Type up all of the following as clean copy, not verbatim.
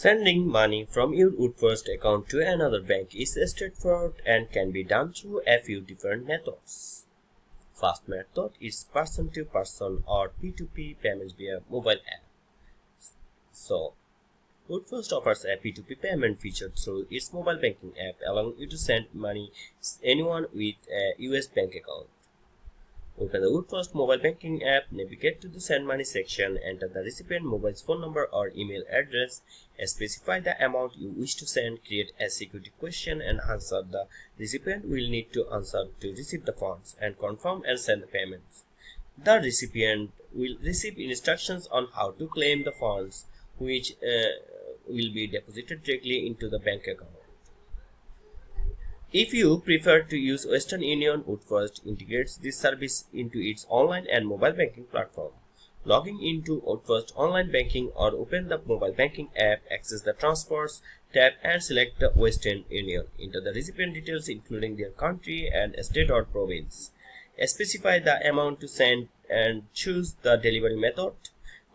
Sending money from your Woodforest account to another bank is straightforward and can be done through a few different methods. First method is person-to-person or P2P payments via mobile app. So, Woodforest offers a P2P payment feature through its mobile banking app, allowing you to send money to anyone with a US bank account. Open the Woodforest mobile banking app, navigate to the Send Money section, enter the recipient mobile's phone number or email address, specify the amount you wish to send, create a security question and answer the recipient will need to answer to receive the funds, and confirm and send the payments. The recipient will receive instructions on how to claim the funds, which will be deposited directly into the bank account. If you prefer to use Western Union, Woodforest integrates this service into its online and mobile banking platform. Logging into Woodforest online banking or open the mobile banking app, access the Transfers tab and select the Western Union. Enter the recipient details including their country and state or province. Specify the amount to send and choose the delivery method.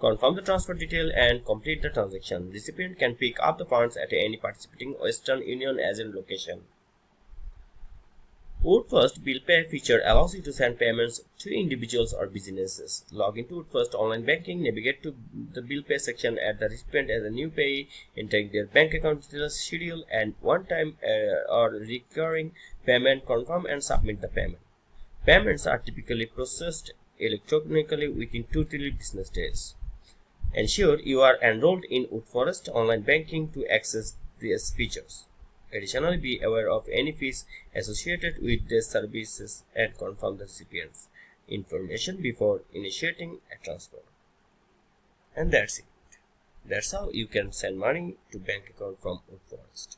Confirm the transfer detail and complete the transaction. Recipient can pick up the funds at any participating Western Union agent location. Woodforest Bill Pay feature allows you to send payments to individuals or businesses. Log into Woodforest online banking, navigate to the Bill Pay section, add the recipient as a new payee, entering their bank account details, schedule and one-time or recurring payment, confirm and submit the payment. Payments are typically processed electronically within 2 to 3 business days. Ensure you are enrolled in Woodforest online banking to access these features. Additionally, be aware of any fees associated with these services and confirm the recipient's information before initiating a transfer. And that's it. That's how you can send money to bank account from Woodforest.